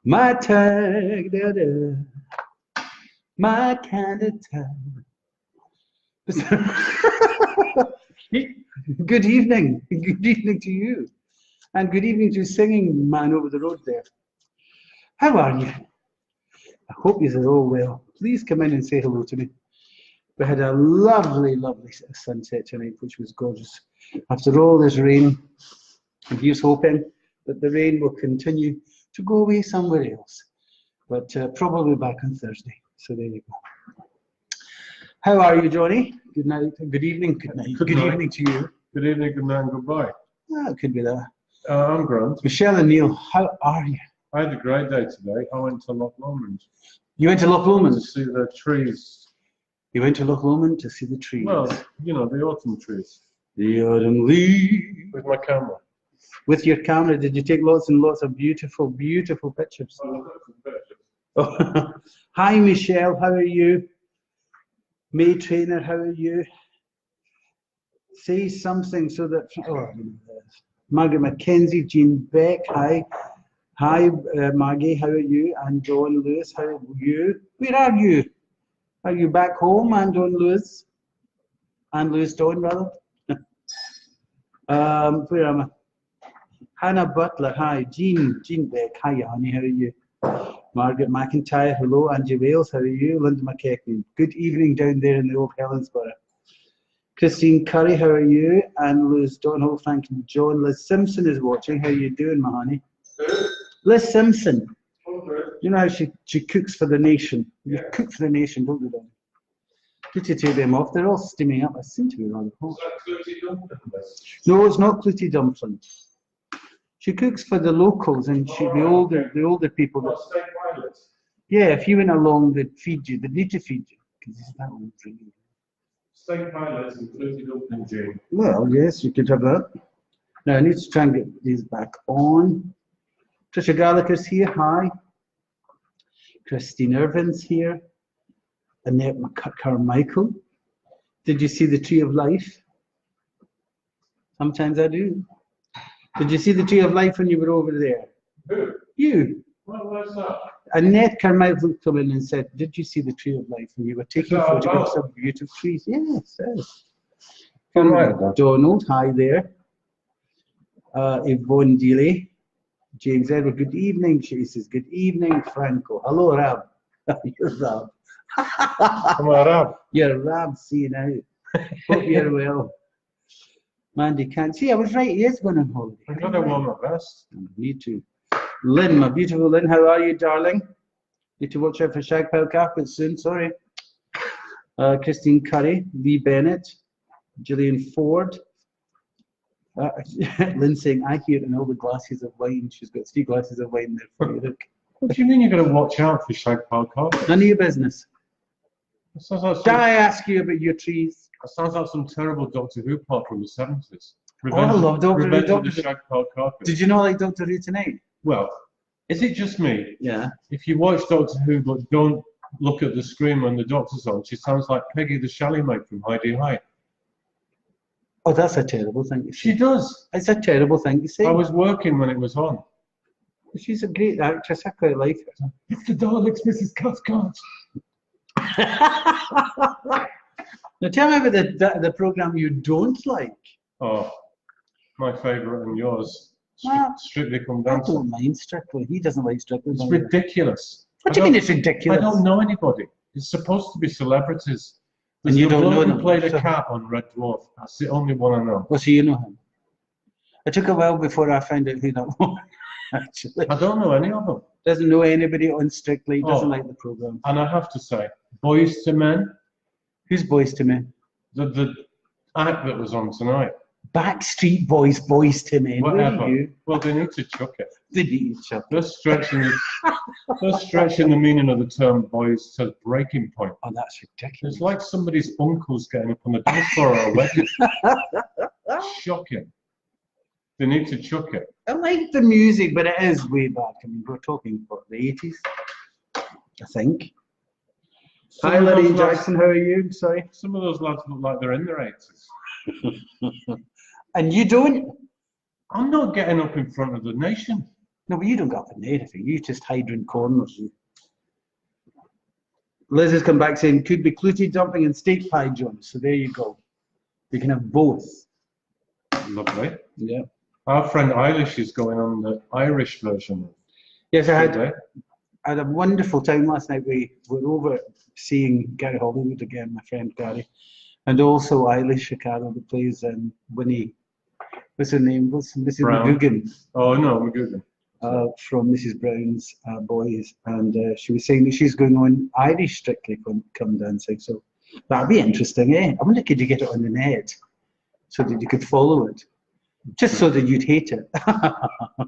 My tag, da, da, my kind of time. Good evening. Good evening to you. And good evening to singing man over the road there. How are you? I hope you're all well. Please come in and say hello to me. We had a lovely, lovely sunset tonight, which was gorgeous. After all this rain, and here's hoping that the rain will continue to go away somewhere else, but probably back on Thursday. So there you go. How are you, Johnny? Good night, good evening, good night, good evening to you. Good evening, good night, and goodbye. Ah, it could be that. I'm Grant. Michelle and Neil, how are you? I had a great day today. I went to Loch Lomond. You went to Loch Lomond? To see the trees. You went to Loch Lomond to see the trees? Well, you know, the autumn trees. The autumn leaves. With my camera. With your camera, did you take lots and lots of beautiful, beautiful pictures? Oh. Hi, Michelle, how are you? May Trainer, how are you? Say something so that, Margaret Mackenzie, Jean Beck, hi. Hi, Maggie, how are you? And Dawn Lewis, how are you? Where are you? Are you back home, and Dawn Lewis? And Lewis Dawn, rather? Where am I? Hannah Butler, hi. Jean Beck, hi, honey, how are you? Margaret McIntyre, hello. Angie Wales, how are you? Linda McKechnie, good evening down there in the old Helensburgh. Christine Curry, how are you? And Liz Donald, thank you. John, Liz Simpson is watching. How are you doing, my honey? Liz Simpson. You know how she cooks for the nation. You cook for the nation, don't you, Don? Did you take them off? They're all steaming up. I seem to be rather hot. No, it's not Clutie Dumplings. She cooks for the locals and the older people. That, yeah, if you went along, they'd feed you. They'd need to feed you because it's that old drink. Steak pilots and Clutie Dumpling, Jane. Well, yes, you could have that. Now I need to try and get these back on. Tricia Gallagher's here. Hi. Christine Irvin's here. Annette Carmichael. Did you see the Tree of Life? Sometimes I do. Did you see the Tree of Life when you were over there? Who? You. What's that? Annette Carmichael came in and said, did you see the Tree of Life when you were taking photographs of beautiful trees? Yes, yes. Donald, hi there. Yvonne Dealey. James Edward, good evening. She says, good evening, Franco. Hello, Rab. You're Rab. I'm a Rab. You're Rab, see you now. Hope you're well. Mandy can't see. I was right. He is going on holiday. I'm glad I wore my vest. Me too. Lynn, my beautiful Lynn, how are you, darling? Need to watch out for shag pile carpets soon. Sorry. Christine Curry, Lee Bennett, Gillian Ford. Lynn saying, I hear in all the glasses of wine. She's got 3 glasses of wine there for you. Look. What do you mean you're going to watch out for shag pile carpets? None of your business. Did I ask you about your trees? That sounds like some terrible Doctor Who plot from the 70s. I love Doctor Who. Revenge of the shag pile carpet. Did you not like Doctor Who tonight? Well, is it just me? Yeah. If you watch Doctor Who but don't look at the screen when the Doctor's on, she sounds like Peggy the Chalet Maid from Heidi High. Oh, that's a terrible thing to say. She does. It's a terrible thing to say. I was working when it was on. She's a great actress. I quite like her. It's the Daleks, Mrs. Cathcart. Now tell me about the programme you don't like. Oh, my favourite and yours. Strictly Come I Dancing. don't mind Strictly. He doesn't like Strictly. It's ridiculous. What do you mean it's ridiculous? I don't know anybody. It's supposed to be celebrities. And you don't know them. them. Played a cat on Red Dwarf. That's the only one I know. Well, so you know him. It took a while before I found out who that was, actually. I don't know any of them. Doesn't know anybody on Strictly, doesn't like the programme. And I have to say, Boys to Men. Who's Boys to Men? The act that was on tonight. Backstreet Boys, Boys to Men. Whatever. You? Well, they need to chuck it. They need to chuck it. They're stretching the meaning of the term boys to breaking point. Oh, that's ridiculous. It's like somebody's uncle's getting up on the dance floor at a wedding. Shocking. They need to chuck it. I like the music, but it is way back. I mean, we're talking about the 80s, I think. Hi, Larry Jackson, how are you? Sorry. Some of those lads look like they're in their 80s. And you don't? I'm not getting up in front of the nation. No, but you don't go up in anything. You just hide in corners. Liz has come back saying, could be clootie dumpling and steak pie, John. So there you go. You can have both. Lovely. Yeah. Our friend Eilish is going on the Irish version. Yes, I had a wonderful time last night. We were over seeing Gary Hollywood again, my friend Gary, and also Eilish Shikara, who plays Winnie. What's her name? What's Mrs. Brown. McGugan? Oh no, McGugan. From Mrs. Brown's Boys, and she was saying that she's going on Irish Strictly Come Dancing. So that'd be interesting, eh? I wonder, could you get it on the net so that you could follow it, just so that you'd hate it?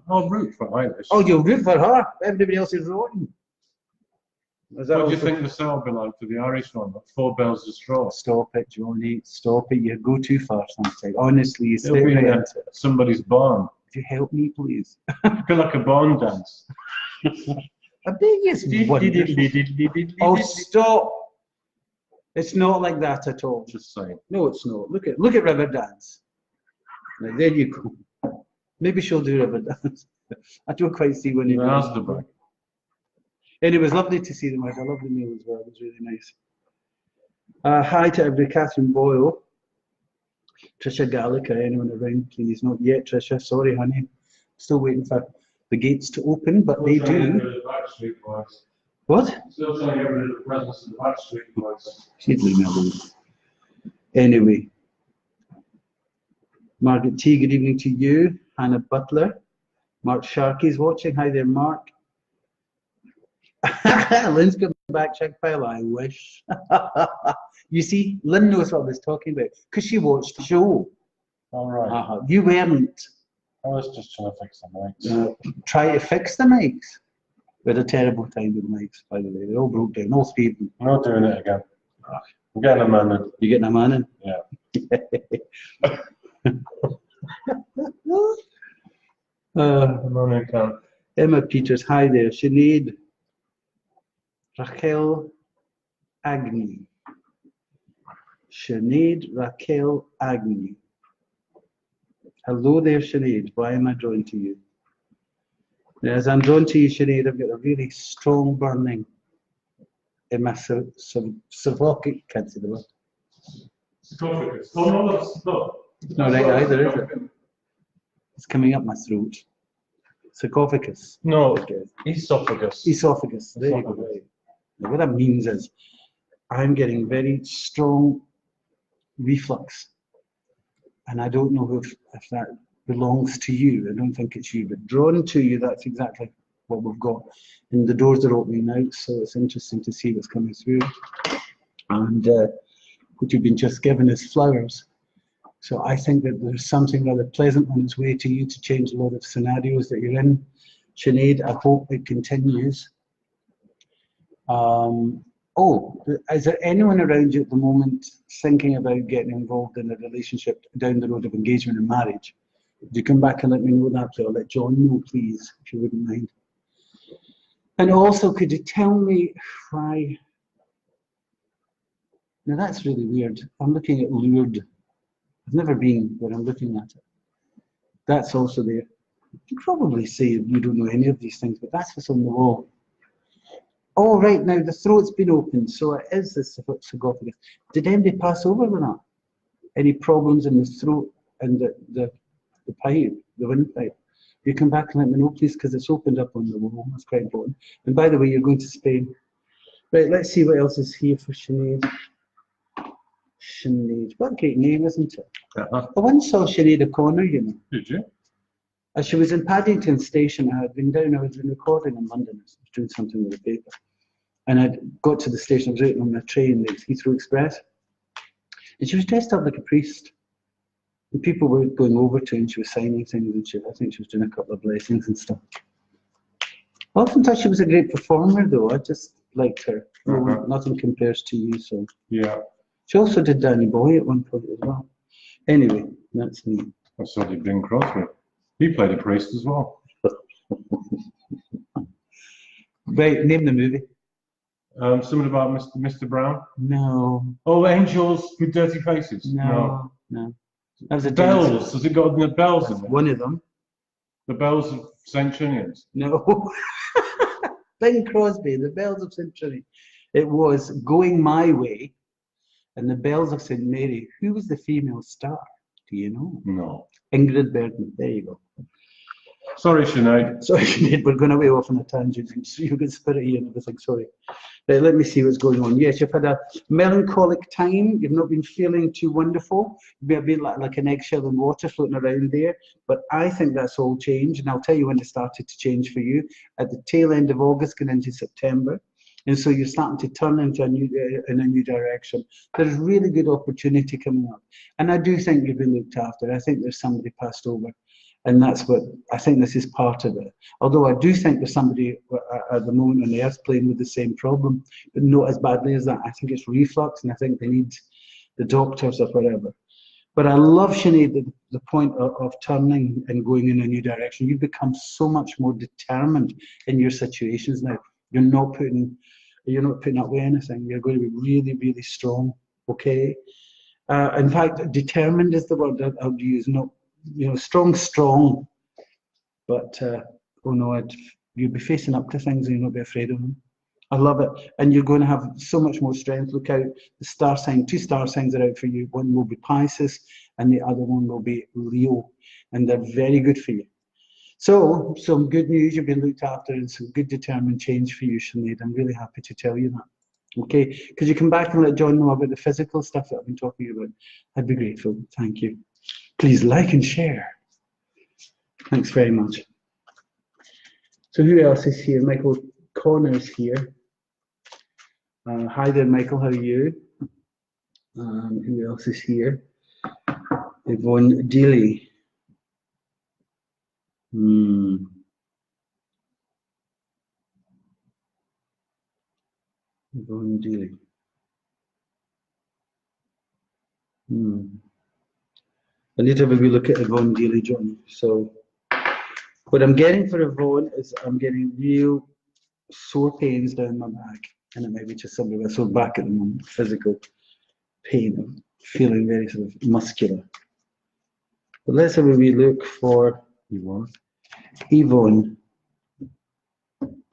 I'll root for Irish. Oh, you'll root for her. Everybody else is voting. What do you think the sale will be like for the Irish one? Like 4 bells a straw. Stop it, Johnny. Stop it. You go too far sometimes. Honestly, you It'll be stay somebody's barn. Could you help me, please? It'll be like a barn dance. I think it's wonderful. Oh, stop. It's not like that at all. Just saying. No, it's not. Look at Riverdance. Right, there you go. Maybe she'll do Riverdance. I don't quite see when it That's the back. And it was lovely to see them. I had a lovely meal as well. It was really nice. Hi to everybody. Catherine Boyle. Trisha Gallagher, anyone around, please? Not yet, Trisha. Sorry, honey. Still waiting for the gates to open, but they do. What? Still trying to get rid of the presence of the Backstreet Boys. She'd leave me alone. Anyway. Margaret T, good evening to you. Hannah Butler. Mark Sharkey's watching. Hi there, Mark. Lynn's coming back, check file. I wish. You see, Lynn knows what I was talking about because she watched the show. All right. You weren't. I was just trying to fix the mics. Try to fix the mics. We had a terrible time with the mics, by the way. They all broke down, all three of them. I'm not doing it again. I'm getting a man in. You getting a man in? Yeah. Emma Peters, hi there. Sinead. Raquel Agnew. Sinead Raquel Agnew. Hello there, Sinead. Why am I drawn to you? As I'm drawn to you, Sinead, I've got a really strong burning in my cervical. Can't say the word. Sarcophagus. Oh, no, that's not. It's not right either, is it? It's coming up my throat. Sarcophagus. No, esophagus. Esophagus. There you go. Now, what that means is I'm getting very strong reflux. And I don't know if that belongs to you. I don't think it's you, but drawn to you, that's exactly what we've got. And the doors are opening now, so it's interesting to see what's coming through. And what you've been just given is flowers. So I think that there's something rather pleasant on its way to you to change a lot of scenarios that you're in. Sinead, I hope it continues. Is there anyone around you at the moment thinking about getting involved in a relationship down the road of engagement and marriage? Would you come back and let me know that, please? I'll let John know, please, if you wouldn't mind. And also, could you tell me why? Now that's really weird. I'm looking at Lourdes. I've never been, but I'm looking at it. That's also there. You probably say you don't know any of these things, but that's what's on the wall. Oh, right, now the throat's been opened, so it is the sarcophagus. Did anybody pass over with that? Any problems in the throat and the pipe, the windpipe? You come back and let me know, please, because it's opened up on the wall. That's quite important. And by the way, you're going to Spain. Right, let's see what else is here for Sinead. Sinead, what a great name, isn't it? I once saw Sinead O'Connor, you know. Did you? As she was in Paddington Station, I had been down, I was recording in London, I was doing something with the paper. And I got to the station, I was waiting on my train, the Heathrow Express. And she was dressed up like a priest. And people were going over to her and she was signing things and I think she was doing a couple of blessings and stuff. I often thought she was a great performer though, I just liked her. Nothing compares to you, so. Yeah. She also did Danny Boy at one point as well. Anyway, that's me. I saw you Bing Crosby. He played a priest as well. Right, name the movie. Something about Mr. Brown? No. Oh, Angels with Dirty Faces? No. That was a Bells. Has it got the bells in it? One of them. The Bells of St. Trinian's. No. Bing Crosby, the Bells of St. Trinity. It was Going My Way and the Bells of St. Mary. Who was the female star? Do you know? No. Ingrid Bergman. There you go. Sorry, Sinead. Sorry, Sinead, we're going away off on a tangent. You've got spirit here and everything, sorry. Let me see what's going on. Yes, you've had a melancholic time. You've not been feeling too wonderful. You've been like an eggshell in water floating around there. But I think that's all changed. And I'll tell you when it started to change for you. At the tail end of August, going into September. And so you're starting to turn into in a new direction. There's really good opportunity coming up. And I do think you've been looked after. I think there's somebody passed over. And that's what, I think this is part of it. Although I do think there's somebody at the moment on the earth playing with the same problem, but not as badly as that. I think it's reflux, and I think they need the doctors or whatever. But I love, Sinead, the point of turning and going in a new direction. You've become so much more determined in your situations now. You're not putting up with anything. You're going to be really, really strong, okay? In fact, determined is the word that I would use, not, strong, but oh no, you'll be facing up to things and you'll not be afraid of them. I love it. And you're going to have so much more strength. Look out, the star sign, 2 star signs are out for you. One will be Pisces and the other one will be Leo. And they're very good for you. So, some good news, you've been looked after, and some good determined change for you, Sinead. I'm really happy to tell you that. Okay, could you come back and let John know about the physical stuff that I've been talking about? I'd be grateful. Thank you. Please like and share. Thanks very much. So who else is here? Michael Connor's here. Hi there, Michael. How are you? Who else is here? Yvonne Dealey. Yvonne Dealey. I need to have a wee look at Yvonne Dealey, John. So what I'm getting for Yvonne is I'm getting real sore pains down my back, and it might be just something with a sore back at the moment, physical pain, of feeling very sort of muscular. But let's have a wee look for Yvonne.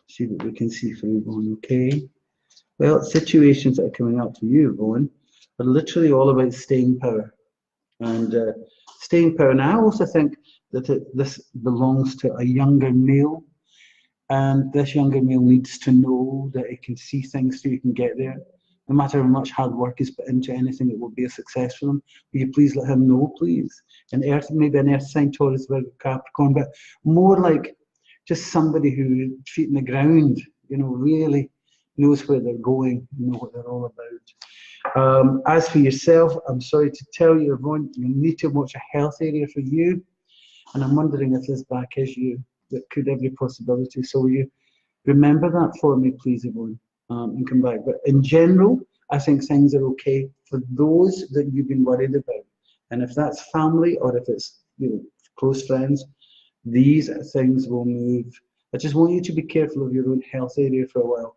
See what we can see for Yvonne, okay? Well, situations that are coming up for you, Yvonne, are literally all about staying power. And staying power. And I also think that this belongs to a younger male. And this younger male needs to know that it can see things so you can get there. No matter how much hard work is put into anything, it will be a success for them. Will you please let him know, please? And Earth, maybe an Earth sign, Taurus, Capricorn, but more like just somebody who feet in the ground, really knows where they're going, know what they're all about. As for yourself, I'm sorry to tell you, Yvonne, you need to watch a health area for you. And I'm wondering if this back is you. That could have every possibility. So will you remember that for me, please, Yvonne, and come back. But in general, I think things are okay for those that you've been worried about. And if that's family or if it's close friends, these things will move. I just want you to be careful of your own health area for a while.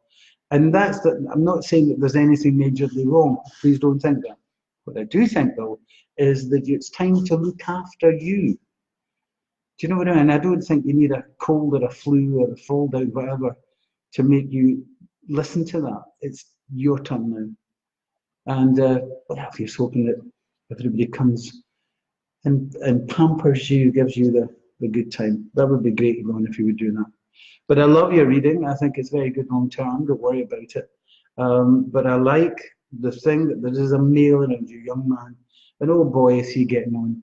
And that's that. I'm not saying that there's anything majorly wrong. Please don't think that. What I do think, though, is that it's time to look after you. Do you know what I mean? I don't think you need a cold or a flu or a fall down, whatever, to make you listen to that. It's your turn now. And well, here's hoping that everybody comes and pampers you, gives you the good time. That would be great, Yvonne, if you would do that. But I love your reading. I think it's very good long term. Don't worry about it. But I like the thing that there is a male around you, young man. And oh boy, is he getting on.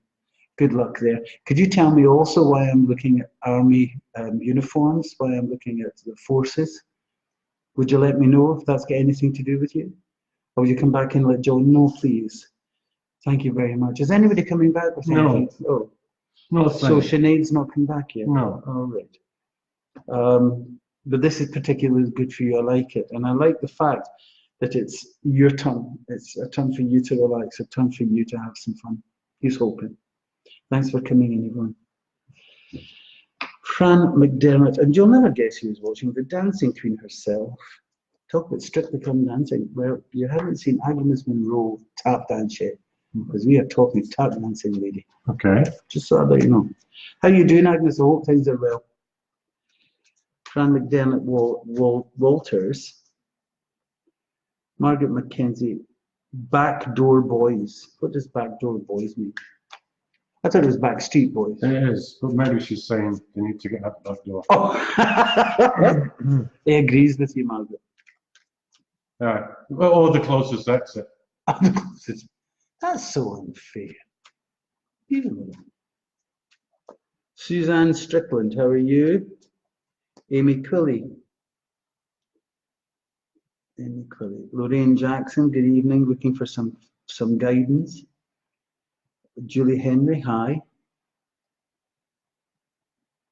Good luck there. Could you tell me also why I'm looking at army uniforms, why I'm looking at the forces? Would you let me know if that's got anything to do with you? Or will you come back and let John know, please? Thank you very much. Is anybody coming back with anything? No. Oh. No, So Sinead's not come back yet? No. All right. But this is particularly good for you. I like it. And I like the fact that it's your turn. It's a turn for you to relax, a turn for you to have some fun. He's hoping. Thanks for coming in, everyone. Fran McDermott, and you'll never guess who was watching, the Dancing Queen herself. Talk about Strictly Come Dancing. Well, you haven't seen Agnes Monroe tap dance yet. because we are talking tap dancing, lady. Okay. Just so that you know. How you doing, Agnes? I hope things are well. Fran McDermott Walters. Margaret Mackenzie. Backdoor Boys. What does Backdoor Boys mean? I thought it was Backstreet Boys. It is, but maybe she's saying they need to get out that door. Oh. He agrees with you, Margaret. Well, or the closest exit. That's so unfair. You. Suzanne Strickland, how are you? Amy Quilly. Amy Quilly. Lorraine Jackson, good evening. Looking for some guidance. Julie Henry, hi.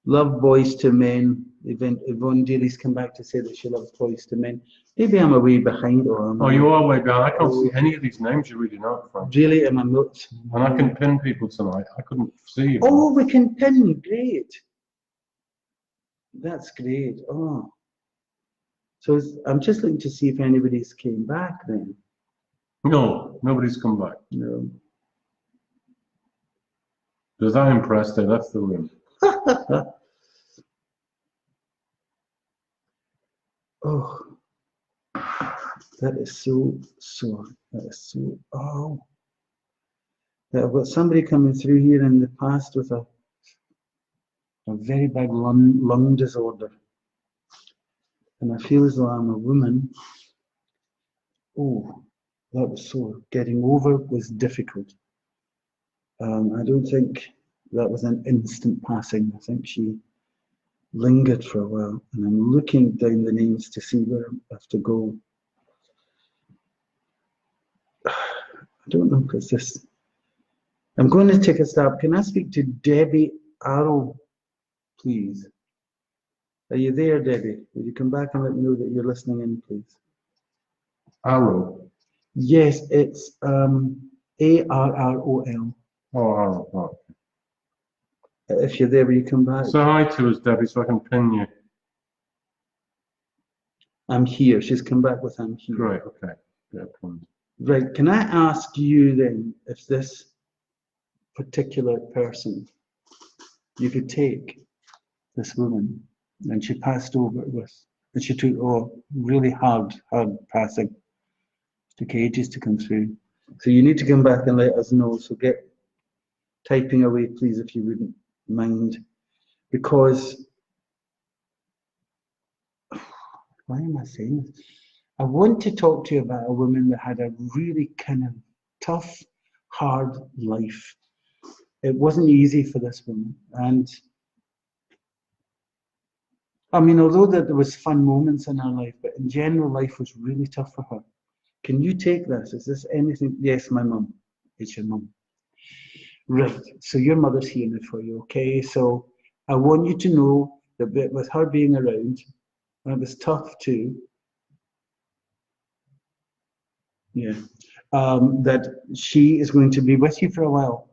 Love Boys to Men. Yvonne Daly's come back to say that she loves Boys to Men. Maybe I'm a way behind. Oh, you are way behind. I can't see any of these names you're reading out from. Really, am I not? And I can pin people tonight. I couldn't see you. Oh, we can pin. Great. That's great. Oh. So I'm just looking to see if anybody's came back then. No, nobody's come back. No. Does that impress them? That's the room. Oh, that is so. That is so. Oh, yeah, I've got somebody coming through here in the past with a very big lung disorder, and I feel as though I'm a woman. Oh, that was so. Getting over was difficult. I don't think that was an instant passing. I think she lingered for a while, and I'm looking down the names to see where I have to go. I don't know, because this. I'm going to take a stab. Can I speak to Debbie Arrow, please? Are you there, Debbie? Will you come back and let me know that you're listening in, please? Arrow. Yes, it's ARROL. Oh, Arrow. Oh. If you're there, will you come back? So hi to us, Debbie, so I can pin you. I'm here. She's come back with I'm here. Right, okay. Yeah, right, can I ask you then if this particular person, you could take this woman and she passed over with, and she took really hard passing. Took ages to come through. So you need to come back and let us know. So get typing away, please, if you wouldn't mind. Because, why am I saying this? I want to talk to you about a woman that had a really kind of tough, hard life. It wasn't easy for this woman. And I mean, although there was fun moments in her life, but in general, life was really tough for her. Can you take this? Is this anything? Yes, my mum. It's your mum. Right. So your mother's hearing it for you, okay? So I want you to know that with her being around, and it was tough too. Yeah. That she is going to be with you for a while.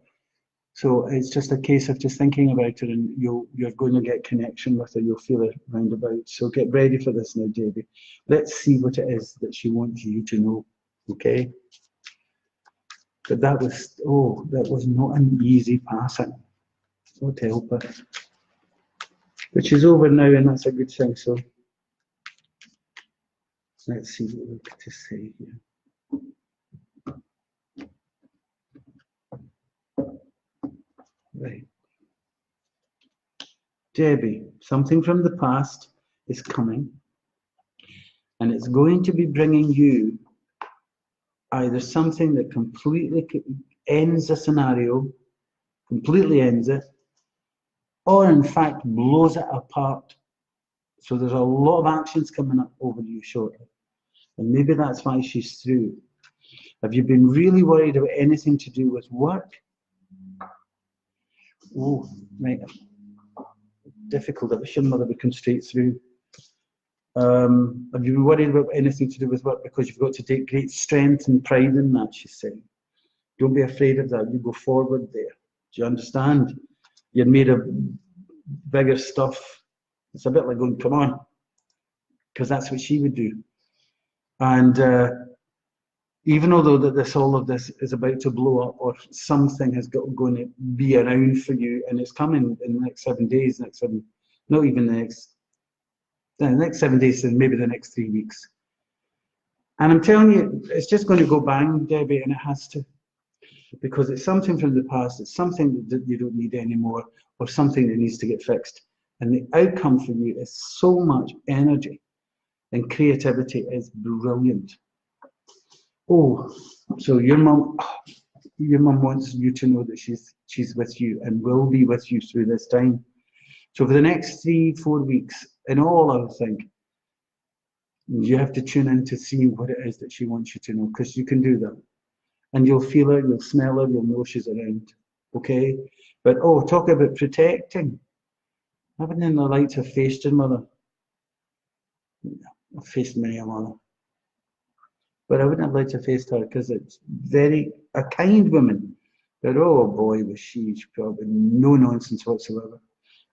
So it's just a case of just thinking about her, and you're going to get connection with her. You'll feel it roundabout. So get ready for this now, Debbie. Let's see what it is that she wants you to know, okay? But that was not an easy passing. What to help her. Which is over now, and that's a good thing. So let's see what we've got to say here. Right. Debbie, something from the past is coming, and it's going to be bringing you either something that completely ends a scenario, completely ends it, or in fact blows it apart. So there's a lot of actions coming up over you shortly, and maybe that's why she's through. Have you been really worried about anything to do with work? Oh, right. Difficult. I wish your mother would come straight through. Have you been worried about anything to do with work? Because you've got to take great strength and pride in that, she's saying. Don't be afraid of that. You go forward there. Do you understand? You're made of bigger stuff. It's a bit like going, come on. Because that's what she would do. And even although that all of this is about to blow up, or something is going to be around for you, and it's coming in the next 7 days, not even the next 7 days, and maybe the next 3 weeks. And I'm telling you, it's just going to go bang, Debbie, and it has to, because it's something from the past, it's something that you don't need anymore, or something that needs to get fixed. And the outcome for you is so much energy, and creativity is brilliant. Oh, so your mum wants you to know that she's with you and will be with you through this time. So for the next 3-4 weeks, in all, I would think, you have to tune in to see what it is that she wants you to know, because you can do that. And you'll feel her, you'll smell her, you'll know she's around. Okay? But oh, talk about protecting. I wouldn't like to have faced your mother. I've faced many a mother. But I wouldn't have liked to have faced her, because it's a kind woman. But oh boy, was she's probably no nonsense whatsoever.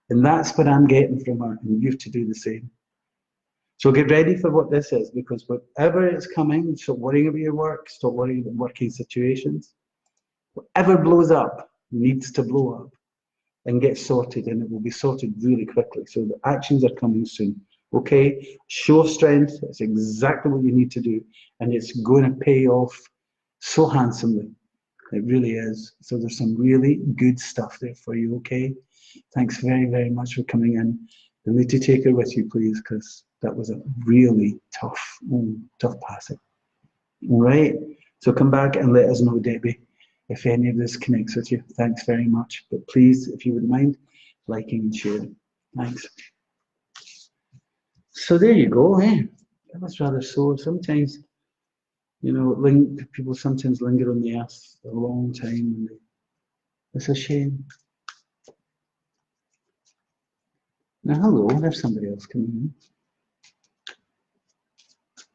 And that's what I'm getting from her, and you have to do the same. So get ready for what this is, because whatever is coming, stop worrying about your work, stop worrying about working situations. Whatever blows up needs to blow up and get sorted, and it will be sorted really quickly. So the actions are coming soon. Okay? Show strength. It's exactly what you need to do, and it's going to pay off so handsomely. It really is. So there's some really good stuff there for you. Okay? Thanks very, very much for coming in. You'll need to take her with you, please, because that was a really tough passing. All right? So come back and let us know, Debbie, if any of this connects with you. Thanks very much. But please, if you wouldn't mind, liking and sharing. Thanks. So there you go, eh? That was rather sore. Sometimes, you know, people sometimes linger on the earth a long time. It's a shame. Now, hello, there's somebody else coming in.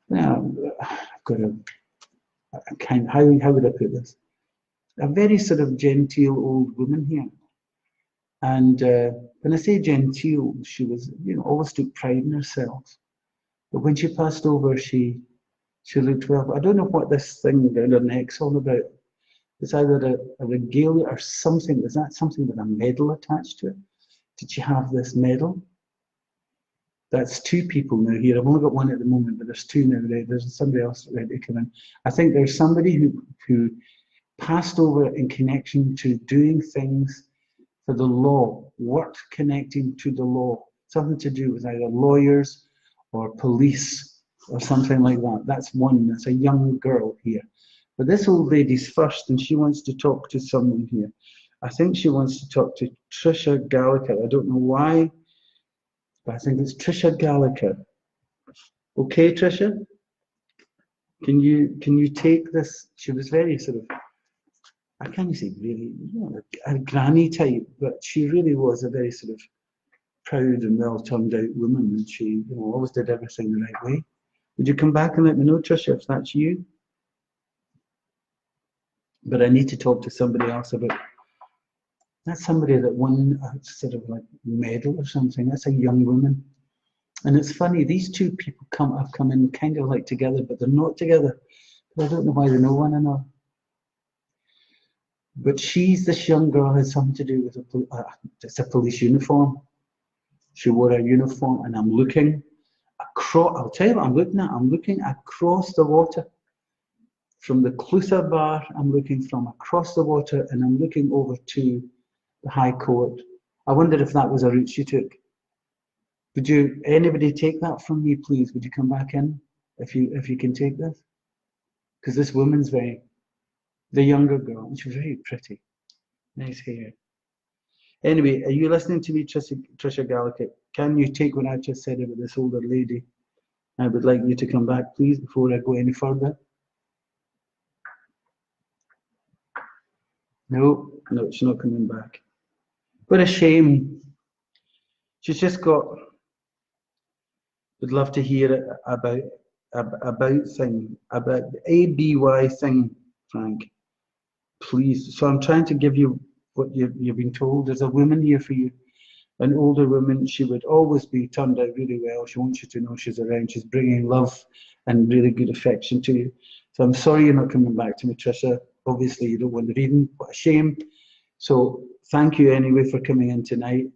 Now, I've got a kind, how would I put this? A very sort of genteel old woman here. And when I say genteel, she was, you know, always took pride in herself. But when she passed over, she looked well. I don't know what this thing around her neck's all about. It's either a regalia or something. Is that something with a medal attached to it? Did she have this medal? That's 2 people now here. I've only got 1 at the moment, but there's 2 now. There's somebody else ready to come in. I think there's somebody who passed over in connection to doing things for the law, work connecting to the law, something to do with either lawyers or police or something like that. That's one. That's a young girl here. But this old lady's first, and she wants to talk to someone here. I think she wants to talk to Trisha Gallagher. I don't know why, but I think it's Trisha Gallagher. Okay, Trisha? Can you take this? She was very sort of, I can't say really, you know, a granny type, but she really was a very sort of proud and well turned out woman, and she, you know, always did everything the right way. Would you come back and let me know, Trisha, if that's you? But I need to talk to somebody else about. That's somebody that won a sort of like medal or something. That's a young woman. And it's funny, these 2 people have come in kind of like together, but they're not together. But I don't know why they know one another. But this young girl has something to do with it's a police uniform. She wore a uniform, and I'm looking across, I'll tell you what I'm looking at. I'm looking across the water. From the Clutha Bar, I'm looking from across the water, and I'm looking over to the High Court. I wondered if that was a route she took. Would anybody take that from me, please? Would you come back in if you can take this? Because this woman's the younger girl, and she's very pretty. Nice hair. Anyway, are you listening to me, Trisha Gallagher? Can you take what I just said about this older lady? I would like you to come back, please, before I go any further. No, she's not coming back. What a shame. She's just got. Would love to hear it about the ABY thing, Frank. Please. So I'm trying to give you what you've been told. There's a woman here for you, an older woman. She would always be turned out really well. She wants you to know she's around. She's bringing love and really good affection to you. So I'm sorry you're not coming back to me, Tricia. Obviously, you don't want the reading. What a shame. So thank you anyway for coming in tonight.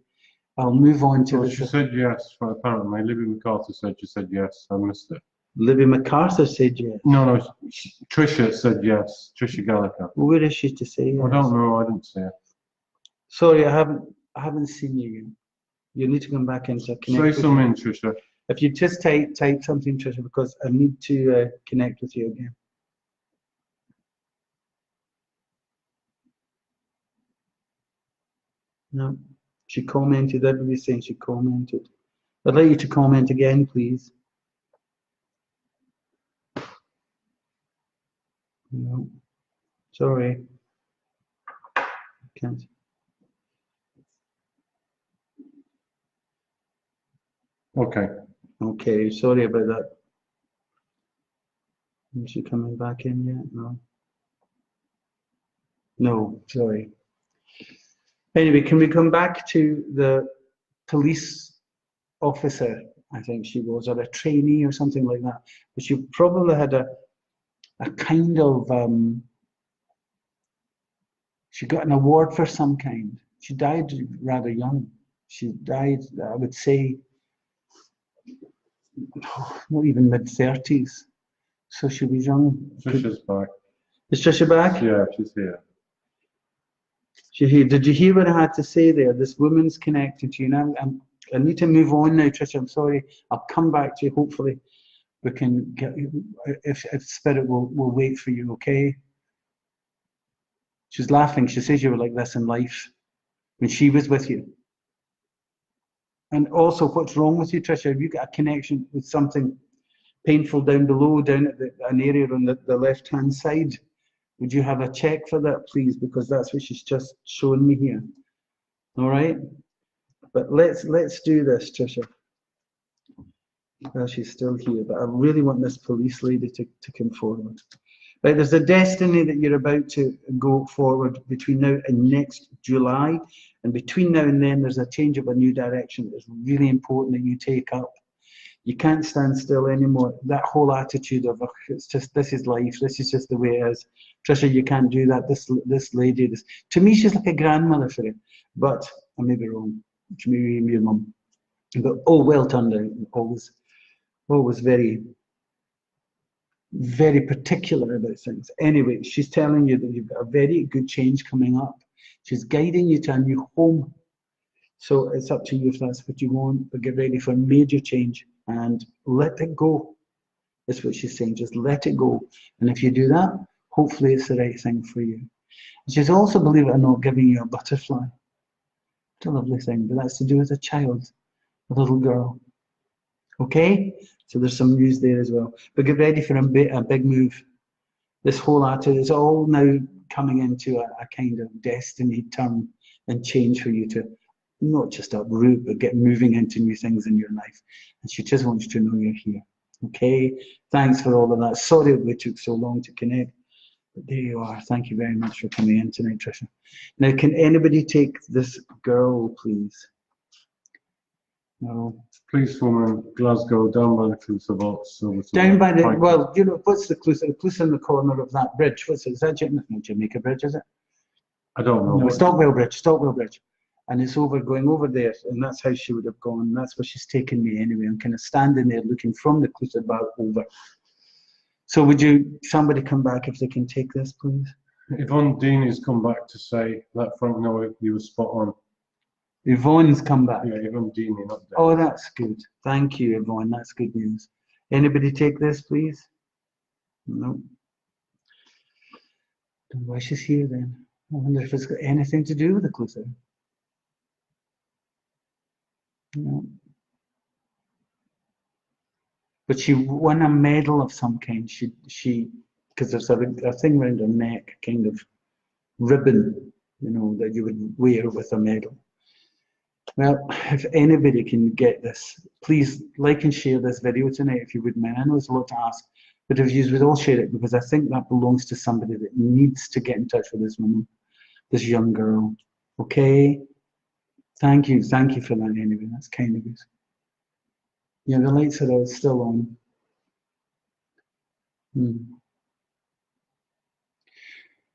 I'll move on to Well, she said yes, but apparently Libby MacArthur said she said yes. I missed it. Libby MacArthur said yes. No, Tricia said yes. Tricia Gallagher. Well, where is she to say yes? I don't know. I didn't see it. Sorry, I haven't seen you yet. You need to come back into connect. Say something, Tricia. If you just type something, Tricia, because I need to connect with you again. No, she commented. Everybody's saying she commented. I'd like you to comment again, please. No, sorry. Can't. Okay. Okay, sorry about that. Is she coming back in yet? No. No, sorry. Anyway, can we come back to the police officer? I think she was, or a trainee or something like that. But she probably had a kind of, she got an award for some kind. She died rather young. She died, I would say, not even mid-30s. So she was young. Tricia's back. Is Tricia back? Yeah, she's here. Did you hear what I had to say there? This woman's connected to you. Now, I need to move on now, Tricia. I'm sorry. I'll come back to you. Hopefully, we can get. If Spirit will wait for you, okay? She's laughing. She says you were like this in life when she was with you. And also, what's wrong with you, Tricia? Have you got a connection with something painful down below, down at an area on the left-hand side? Would you have a check for that, please? Because that's what she's just shown me here. All right? But let's do this, Tricia. Well, she's still here, but I really want this police lady to come forward. Right, there's a destiny that you're about to go forward between now and next July. And between now and then, there's a change of a new direction that's really important that you take up. You can't stand still anymore. That whole attitude of, it's just, this is life, this is just the way it is. Tricia, you can't do that. This lady, to me, she's like a grandmother for you. But I may be wrong. She may be your mum. But well turned out. Always very, very particular about things. Anyway, she's telling you that you've got a very good change coming up. She's guiding you to a new home. So it's up to you if that's what you want, but get ready for major change and let it go. That's what she's saying, just let it go. And if you do that, hopefully it's the right thing for you. She's also, believe it or not, giving you a butterfly. It's a lovely thing, but that's to do with a child, a little girl. Okay? So there's some news there as well. But get ready for a big move. This whole attitude is all now coming into a kind of destiny turn and change for you to not just uproot, but get moving into new things in your life. And she just wants you to know you're here. Okay? Thanks for all of that. Sorry we took so long to connect. But there you are. Thank you very much for coming in tonight, Tricia. Now, can anybody take this girl, please? No. Policewoman, Glasgow, down by the Clusa Vaults. Down by the, well, you know, what's the Clusa? The Clusa in the corner of that bridge. What's it? Is that Jamaica Bridge, is it? I don't know. No, Stockwell Bridge. And it's going over there, and that's how she would have gone. That's where she's taken me anyway. I'm kind of standing there looking from the Clusa Bar over. So would somebody come back if they can take this, please? Yvonne Dean has come back to say, let Frank know you were spot on. Yvonne's come back. Yeah, Yvonne Dean, you're not dead. Oh, that's good. Thank you, Yvonne. That's good news. Anybody take this, please? No. Don't know why she's here then. I wonder if it's got anything to do with the Clusa. No. But she won a medal of some kind. She because there's a thing around her neck, kind of ribbon, you know, that you would wear with a medal. Well, if anybody can get this, please like and share this video tonight if you wouldn't mind. I know it's a lot to ask, but if you would all share it, because I think that belongs to somebody that needs to get in touch with this woman, this young girl. Okay? Thank you for that anyway. That's kind of good. Yeah, the lights are still on.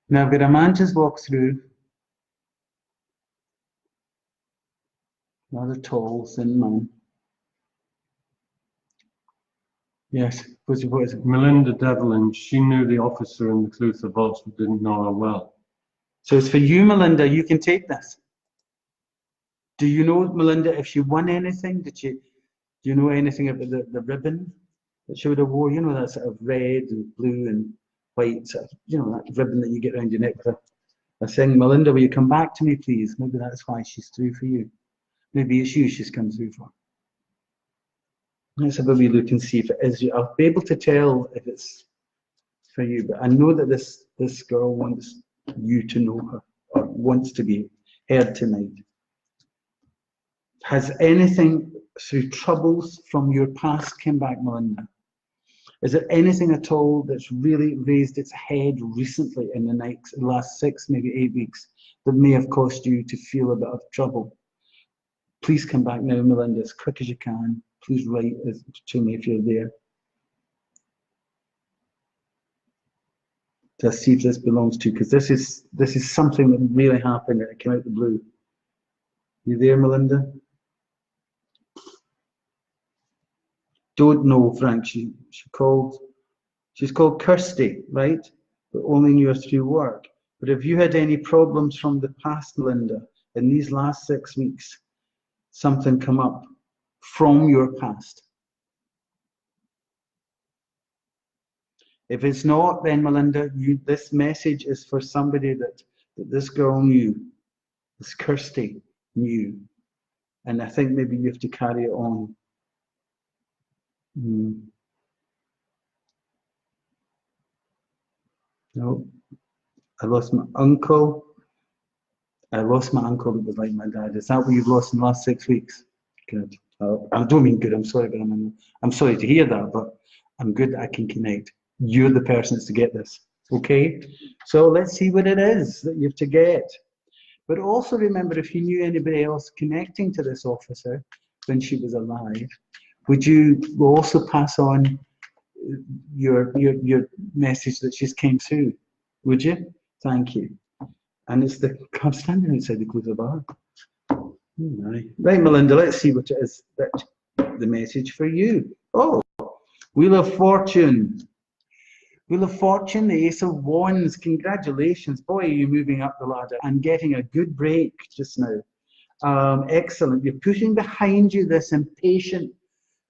Now I've got a man just walked through. Rather tall, thin man. Yes, what is it? Melinda Devlin, she knew the officer in the Clutha vaults but didn't know her well. So it's for you, Melinda. You can take this. Do you know, Melinda, if she won anything? Do you know anything about the ribbon that she would have wore? You know, that sort of red and blue and white, sort of, you know, that ribbon that you get around your neck with a thing. Melinda, will you come back to me, please? Maybe that's why she's through for you. Maybe it's you she's come through for. Let's have a wee look and see if it is you. I'll be able to tell if it's for you, but I know that this girl wants you to know her, or wants to be heard tonight. Has anything through troubles from your past come back, Melinda? Is there anything at all that's really raised its head recently in the last 6, maybe 8 weeks that may have caused you to feel a bit of trouble? Please come back now, Melinda, as quick as you can. Please write to me if you're there. To see if this belongs to you, because this is something that really happened and it came out the blue. You there, Melinda? Don't know, Frank. She's called Kirsty, right? But only knew her through work. But have you had any problems from the past, Melinda, in these last 6 weeks? Something come up from your past? If it's not, then Melinda, this message is for somebody that this girl knew, this Kirsty knew, and I think maybe you have to carry it on. No, I lost my uncle. I lost my uncle that was like my dad. Is that what you've lost in the last 6 weeks? Good. I don't mean good. I'm sorry, but I'm sorry to hear that. But I'm good that I can connect. You're the person to get this. Okay. So let's see what it is that you have to get. But also remember, if you knew anybody else connecting to this officer when she was alive, would you also pass on your message that she's came through? Would you? Thank you. And it's I'm standing outside the Clutha bar. Right, Melinda, let's see what it is that the message for you. Oh, Wheel of Fortune. Wheel of Fortune, the Ace of Wands. Congratulations. Boy, are you moving up the ladder and getting a good break just now. Excellent. You're pushing behind you this impatient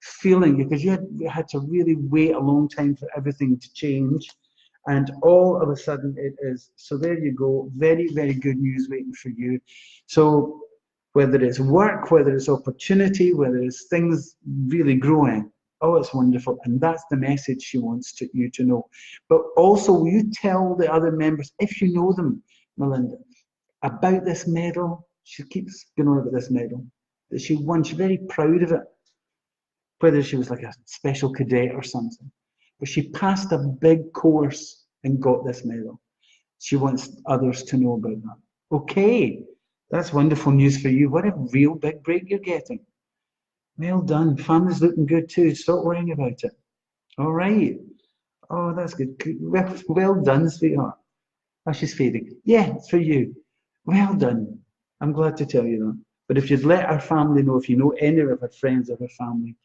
feeling because you had to really wait a long time for everything to change. And all of a sudden it is. So there you go. Very, very good news waiting for you. So whether it's work, whether it's opportunity, whether it's things really growing, oh, it's wonderful. And that's the message she wants you to know. But also, will you tell the other members, if you know them, Melinda, about this medal? She keeps going on about this medal that she won. She's very proud of it. Whether she was like a special cadet or something. But she passed a big course and got this medal. She wants others to know about that. Okay, that's wonderful news for you. What a real big break you're getting. Well done. Family's looking good too. Stop worrying about it. All right. Oh, that's good. Well done, sweetheart. Oh, she's fading. Yeah, it's for you. Well done. I'm glad to tell you that. But if you'd let our family know, if you know any of her friends or her family,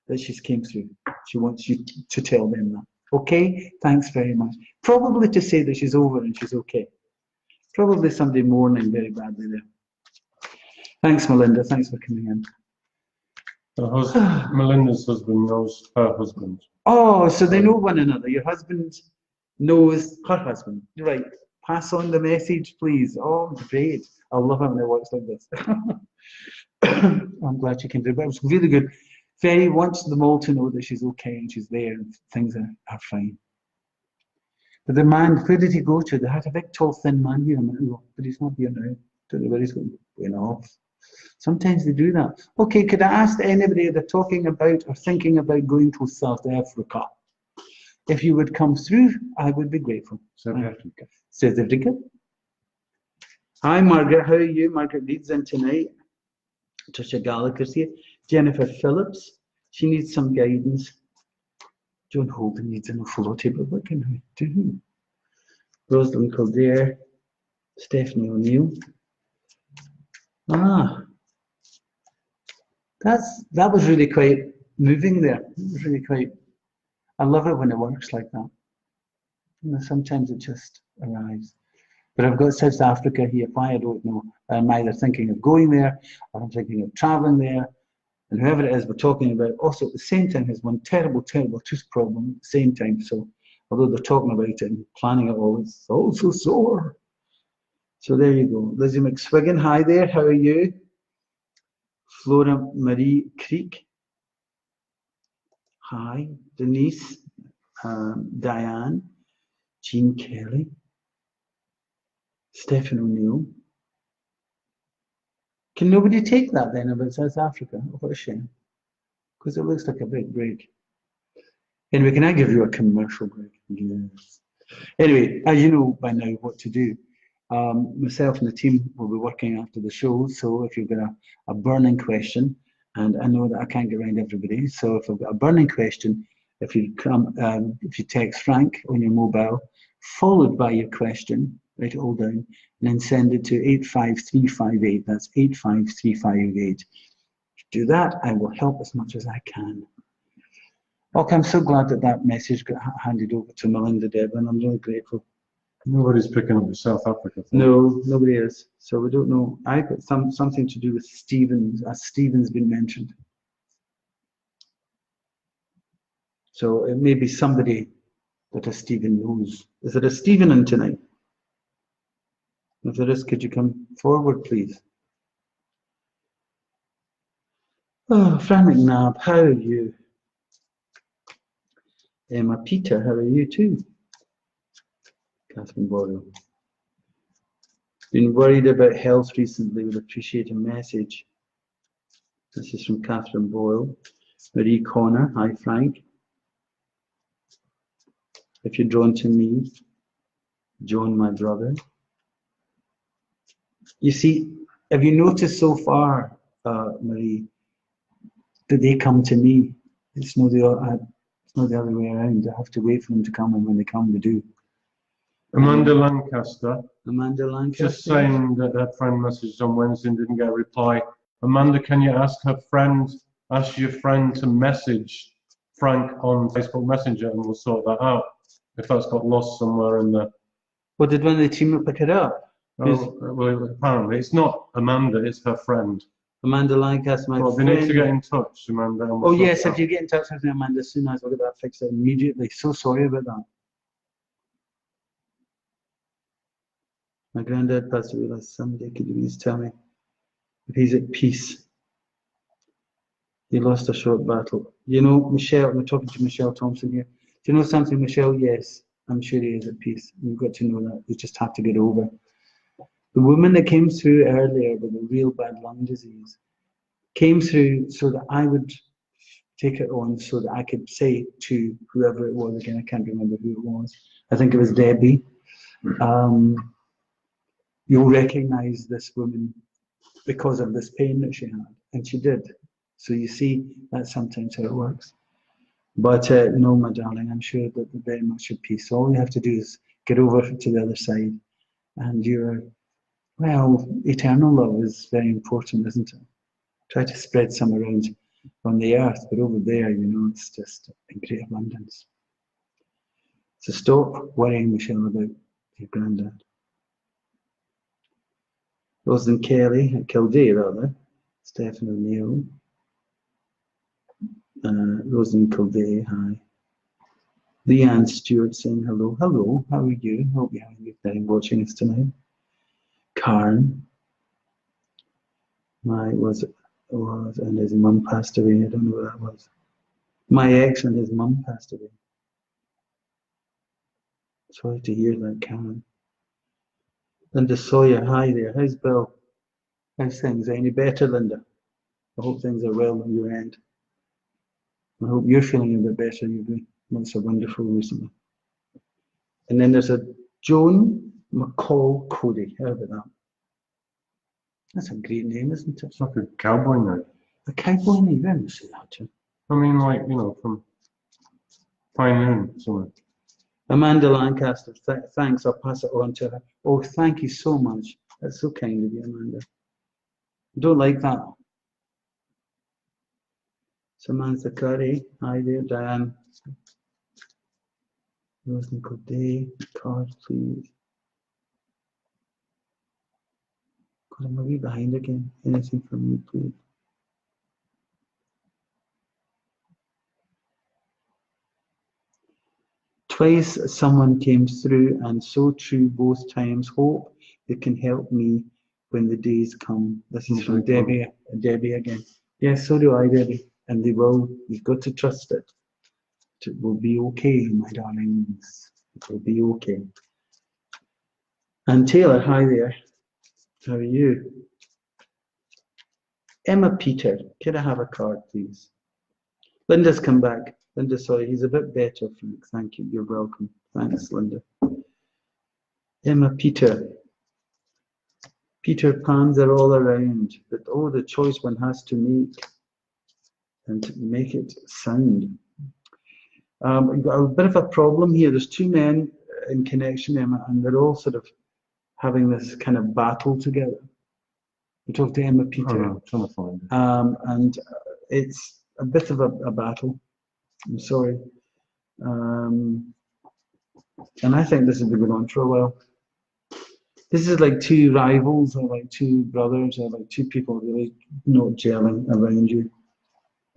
that she's came through. She wants you to tell them that. Okay? Thanks very much. Probably to say that she's over and she's okay. Probably somebody mourning very badly there. Thanks, Melinda. Thanks for coming in. Melinda's husband knows her husband. Oh, so they know one another. Your husband knows her husband. Right. Pass on the message, please. Oh, great. I love it when it works like this. I'm glad you came through. But it was really good. Very wants them all to know that she's okay and she's there and things are fine. But the man, where did he go to? They had a big, tall, thin man here a minute ago, but he's not here now. Don't know where he's going off. Sometimes they do that. Okay, could I ask anybody they're talking about or thinking about going to South Africa? If you would come through, I would be grateful. South Africa. South Africa. Hi, Margaret. How are you? Margaret Reed's in tonight. Tricia Gallagher's here. Jennifer Phillips. She needs some guidance. John Holden needs an floaty, but what can we do? Rosalind Kildare, Stephanie O'Neill. Ah, that was really quite moving there. It was really quite. I love it when it works like that. You know, sometimes it just arrives. But I've got South Africa here. Why I don't know. I'm either thinking of going there, or I'm thinking of traveling there. And whoever it is we're talking about also at the same time has one terrible, terrible tooth problem at the same time. So although they're talking about it and planning it all, it's also sore. So there you go. Lizzie McSwiggan, hi there, how are you? Flora Marie Creek, hi. Denise, Diane, Jean Kelly, Stephen O'Neill. Can nobody take that then about South Africa? Oh, what a shame. Because it looks like a big break. Anyway, can I give you a commercial break? Yes. Anyway, as you know by now what to do. Myself and the team will be working after the show, so if you've got a burning question, and I know that I can't get around everybody, so if I've got a burning question, if you text Frank on your mobile, followed by your question, write it all down, and then send it to 85358. That's 85358. Do that, I will help as much as I can. Okay, I'm so glad that that message got handed over to Melinda Devlin. I'm really grateful. Nobody's picking up the South Africa thing. No, nobody is. So we don't know. I got something to do with Stevens, as Stevens been mentioned. So it may be somebody that a Stephen knows. Is there a Stephen in tonight? If there is, could you come forward, please? Oh, Fran McNabb, how are you? Emma Peter, how are you too? Catherine Boyle. Been worried about health recently, would appreciate a message. This is from Catherine Boyle. Marie Connor, hi Frank. If you're drawn to me, John, my brother. You see, have you noticed so far, Marie, that they come to me? It's not the other way around. I have to wait for them to come, and when they come, they do. Amanda Lancaster. Amanda Lancaster. Just saying that her friend messaged on Wednesday and didn't get a reply. Amanda, can you ask your friend to message Frank on Facebook Messenger, and we'll sort that out. If that's got lost somewhere in the. Well, did one of the team pick it up? Oh, well, apparently it's not Amanda, it's her friend. Amanda Lancaster, my well, friend. They need to get in touch, Amanda. Oh yes, if you get in touch with me, Amanda, as soon as I'll get that fixed out immediately. So sorry about that. My granddad passed away last Sunday. Could you please tell me if he's at peace? He lost a short battle. You know, Michelle, we're talking to Michelle Thompson here. Do you know something, Michelle? Yes, I'm sure he is at peace. You've got to know that. You just have to get over. The woman that came through earlier with a real bad lung disease came through so that I would take it on, so that I could say to whoever it was, again, I can't remember who it was. I think it was Debbie. You'll recognize this woman because of this pain that she had, and she did. So you see, that's sometimes how it works. But no, my darling, I'm sure that they're very much at peace. So all you have to do is get over to the other side, and you're, well, eternal love is very important, isn't it? Try to spread some around on the earth, but over there, you know, it's just in great abundance. So stop worrying, Michelle, about your granddad. Rosalind Kelly, Kildare rather, Stephen O'Neill, Rosalind Kildare, hi. Leanne Stewart saying hello. Hello, how are you? Hope you're having a good time watching us tonight. Karen, and his mum passed away. I don't know what that was. My ex and his mum passed away. Sorry to hear that, Karen. Linda Sawyer, hi there. How's Bill? How's things? Any better, Linda? I hope things are well on your end. I hope you're feeling a bit better. You've been lots of wonderful recently. And then there's a Joan McCall Cody. How about that? That's a great name, isn't it? It's like a cowboy name. A cowboy name? I never say that to him. I mean, like, you know, from Pine Noon, something. Amanda Lancaster, thanks. I'll pass it on to her. Oh, thank you so much. That's so kind of you, Amanda. I don't like that. Samantha Curry, hi there, Diane. Rose Nicole Day, card, please. God, I'm a wee behind again. Anything from me, please? Twice someone came through, and so true both times. Hope it can help me when the days come. This is from Debbie. Debbie again. Yes, so do I, Debbie. And they will. You've got to trust it. It will be okay, my darlings. It will be okay. And Taylor, hi there. How are you? Emma Peter, can I have a card, please? Linda's come back. Linda, sorry, he's a bit better, Frank. Thank you. You're welcome. Thanks, Linda. Emma Peter. Peter Pans are all around, but oh, the choice one has to make and make it sound. We've got a bit of a problem here. There's two men in connection, Emma, and they're all sort of having this kind of battle together. We talked to Emma Peter, I'm trying to find it. and it's a bit of a battle. I'm sorry. And I think this has been going on for a while. This is like two rivals, or like two brothers, or like two people really not gelling around you.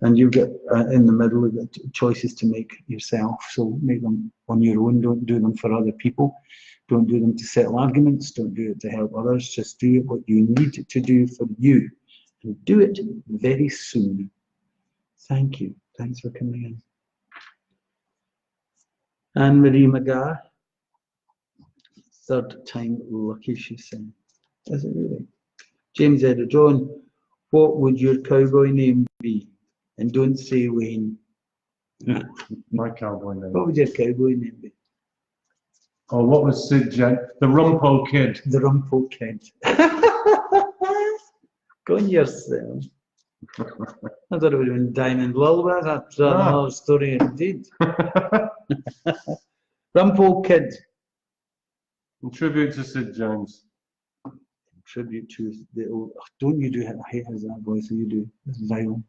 And you get in the middle of the choices to make yourself. So make them on your own. Don't do them for other people. Don't do them to settle arguments. Don't do it to help others. Just do what you need to do for you. And do it very soon. Thank you. Thanks for coming in. Anne-Marie McGar. Third time lucky, she said. Is it really? James Edder. John, what would your cowboy name be? And don't say Wayne. My cowboy name. What would your cowboy name be? Oh, what was Sid Jack? The Rumpole Kid. The Rumpole Kid. Go on yourself. I thought it would have been Diamond Lullaby. That's another story indeed. Rumpole Kid. In tribute to Sid James. In tribute to the old. Oh, don't you do it? I hate his that voice. So you do. It's vile.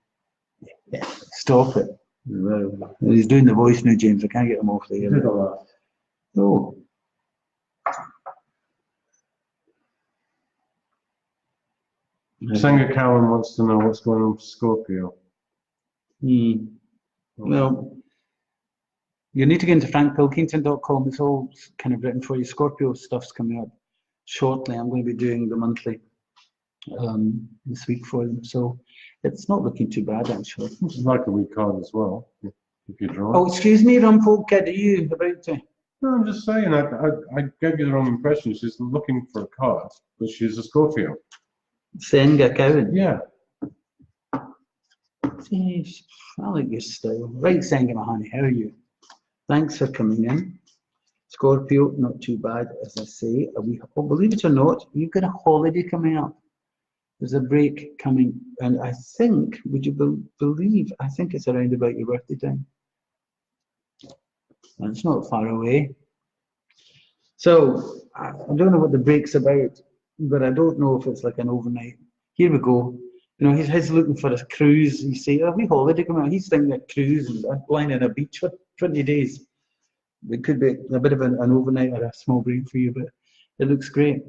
Yeah. Stop it. Well, he's doing the voice now, James. I can't get him off the air. Oh. Singer Cowan wants to know what's going on for Scorpio. Well, you need to get into frankpilkington.com. It's all kind of written for you. Scorpio stuff's coming up shortly. I'm going to be doing the monthly this week for them. So it's not looking too bad, actually. It's like a wee card as well, if you draw. Oh, excuse me, Rumpole Kid, are you about to? No, I'm just saying, I gave you the wrong impression. She's looking for a card, but she's a Scorpio. Senga Cowan. Yeah. See, I like your style. Right, Senga, my honey, how are you? Thanks for coming in. Scorpio, not too bad, as I say. Believe it or not, you've got a holiday coming up. There's a break coming, and I think, would you believe, I think it's around about your birthday time. And it's not far away. So, I don't know what the break's about, but I don't know if it's like an overnight. Here we go. You know, he's looking for a cruise. You say, oh, we holiday coming out. He's thinking a cruise and lying on a beach for 20 days. It could be a bit of an overnight or a small break for you, but it looks great.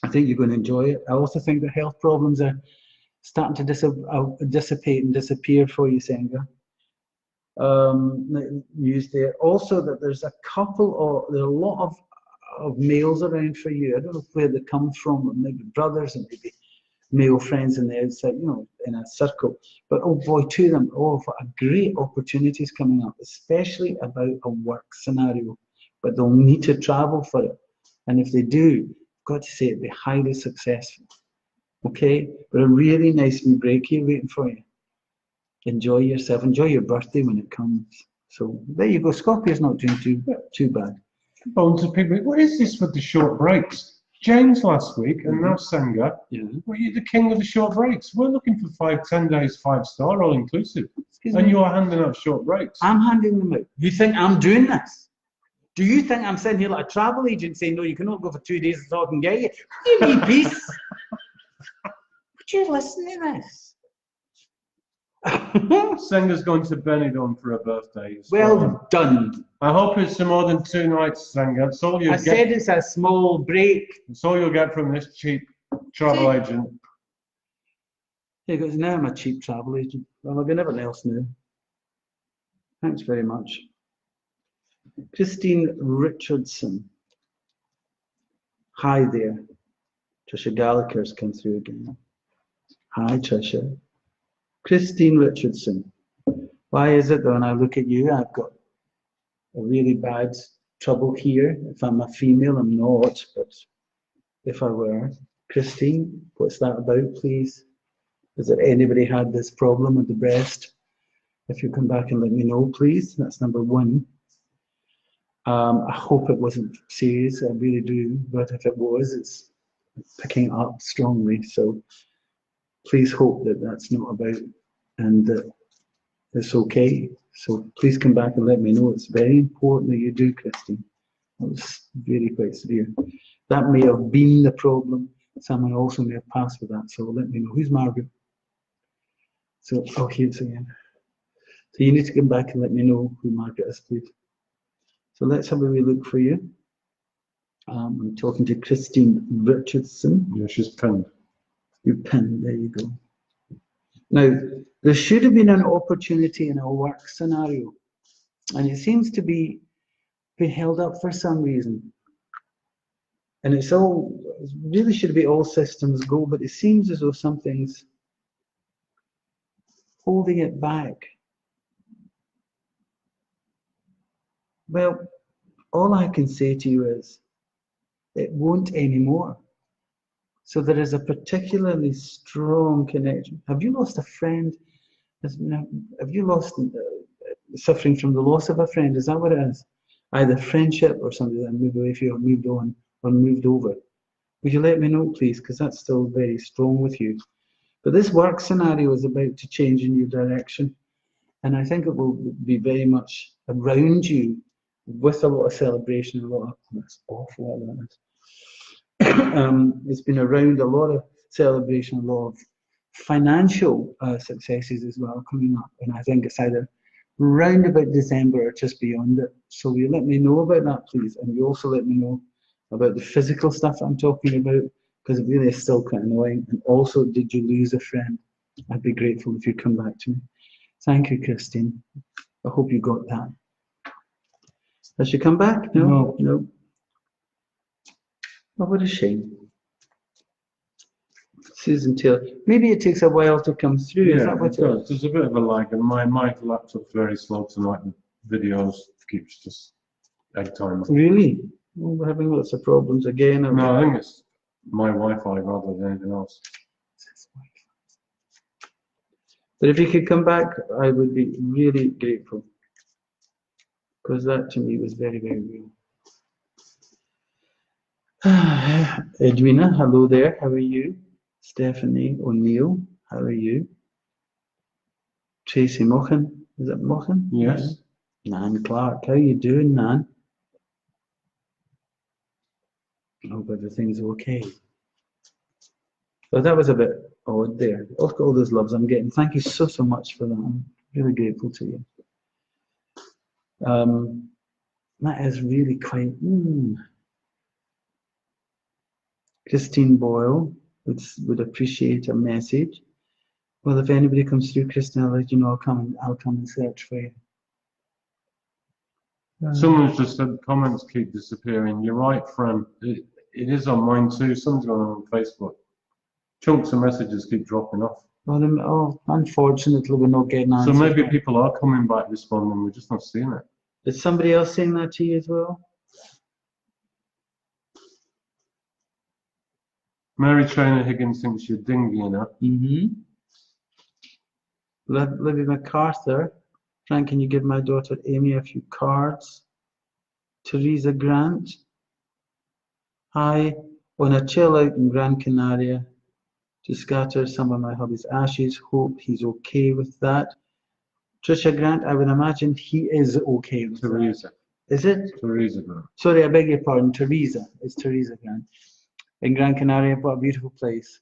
I think you're going to enjoy it. I also think that health problems are starting to dissipate and disappear for you, Senga. News there. Also, that there's a lot of males around for you. I don't know where they come from, maybe brothers and maybe male friends on the outside, you know, in a circle. But oh boy, to them, what great opportunities coming up, especially about a work scenario. But they'll need to travel for it. And if they do, I've got to say it'll be highly successful. Okay? But a really nice wee break here waiting for you. Enjoy yourself. Enjoy your birthday when it comes. So there you go. Scorpio's not doing too bad. Bones of people. What is this with the short breaks? James last week and now Senga. Yeah. Well, you're the king of the short breaks. We're looking for 5-10 days, 5-star, all inclusive. Excuse and me? you're handing out short breaks. I'm handing them out. You think I'm doing this? Do you think I'm sitting here like a travel agent saying, no, you cannot go for 2 days until I can get you? Give me peace. Would you listen to this? Senga's going to Benidorm for her birthday. Well done. I hope it's more than 2 nights, Senga. That's all you I get. said it's a small break. That's all you'll get from this cheap travel agent. He goes, now I'm a cheap travel agent. Well, I'll get everything else now. Thanks very much. Christine Richardson. Hi there. Trisha Gallagher's come through again. Hi, Trisha. Christine Richardson. Why is it that when I look at you, I've got a really bad trouble here? If I'm a female, I'm not, but if I were. Christine, what's that about, please? Has there anybody had this problem with the breast? If you come back and let me know, please. That's number one. I hope it wasn't serious, I really do, but if it was, it's picking up strongly. So please hope that that's not about and that it's okay. So please come back and let me know. It's very important that you do, Christine. That was really quite severe. That may have been the problem. Someone also may have passed with that. So let me know. Who's Margaret? So, oh, here's again. So you need to come back and let me know who Margaret is, please. So let's have a wee look for you. I'm talking to Christine Richardson. Yeah, she's pinned. You're pinned, there you go. Now, there should have been an opportunity in a work scenario, and it seems to be held up for some reason. And it really should be all systems go, but it seems as though something's holding it back. Well, all I can say to you is, it won't anymore. So there is a particularly strong connection. Have you lost a friend? Have you lost, suffering from the loss of a friend? Is that what it is? Either friendship or somebody that moved away from you or moved on or moved over. Would you let me know, please? Because that's still very strong with you. But this work scenario is about to change in your direction. And I think it will be very much around you with a lot of celebration, a lot of, that's awful, that is. It's been around a lot of celebration, a lot of financial successes as well coming up. And I think it's either round about December or just beyond it. So you let me know about that, please. And you also let me know about the physical stuff I'm talking about, because it really is still quite annoying. And also, did you lose a friend? I'd be grateful if you come back to me. Thank you, Christine. I hope you got that. Has she come back? No. No. Oh, what a shame. Susan Taylor. Maybe it takes a while to come through. Yeah, is that what it does. There's a bit of a lag, and my laptop's very slow tonight. The videos keeps just egg time. Really? Well, we're having lots of problems again. No, I think it's my Wi-Fi rather than anything else. But if you could come back, I would be really grateful. Because that to me was very, very real. Edwina, hello there. How are you? Stephanie O'Neill, how are you? Tracy Mochan, is it Mochan? Yes. Nan Clark, how you doing, Nan? I hope everything's okay. But that was a bit odd there. Look at all those loves I'm getting. Thank you so, so much for that. I'm really grateful to you. That is really quite... Christine Boyle would appreciate a message. Well, if anybody comes through, Christine, I'll let you know. I'll come and search for you. Someone's just said comments keep disappearing. You're right, Fran. It is on mine too. Something's going on Facebook. Chunks of messages keep dropping off. Well, unfortunately, we're not getting answers. So maybe people are coming back responding. We're just not seeing it. Is somebody else saying that to you as well? Mary Trainer Higgins thinks you're dingy enough. Libby MacArthur. Frank, can you give my daughter Amy a few cards? Teresa Grant. Hi. On a chill out in Gran Canaria to scatter some of my hubby's ashes. Hope he's okay with that. Trisha Grant, I would imagine he is okay with Teresa. that. Is it? Teresa Grant. Sorry, I beg your pardon. Teresa. It's Teresa Grant. In Gran Canaria, what a beautiful place.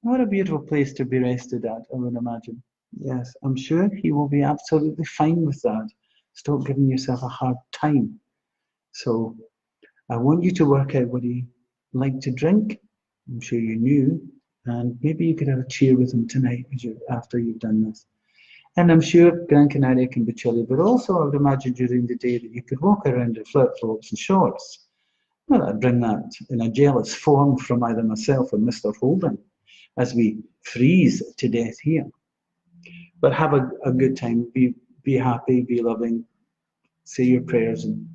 What a beautiful place to be rested at, I would imagine. Yes, I'm sure he will be absolutely fine with that. Stop giving yourself a hard time. So I want you to work out what he liked to drink. I'm sure you knew. And maybe you could have a cheer with him tonight after you've done this. And I'm sure Gran Canaria can be chilly, but also I would imagine during the day that you could walk around in flip-flops and shorts. Well, I'd bring that in a jealous form from either myself or Mr. Holden as we freeze to death here. But have a good time, be happy, be loving, say your prayers and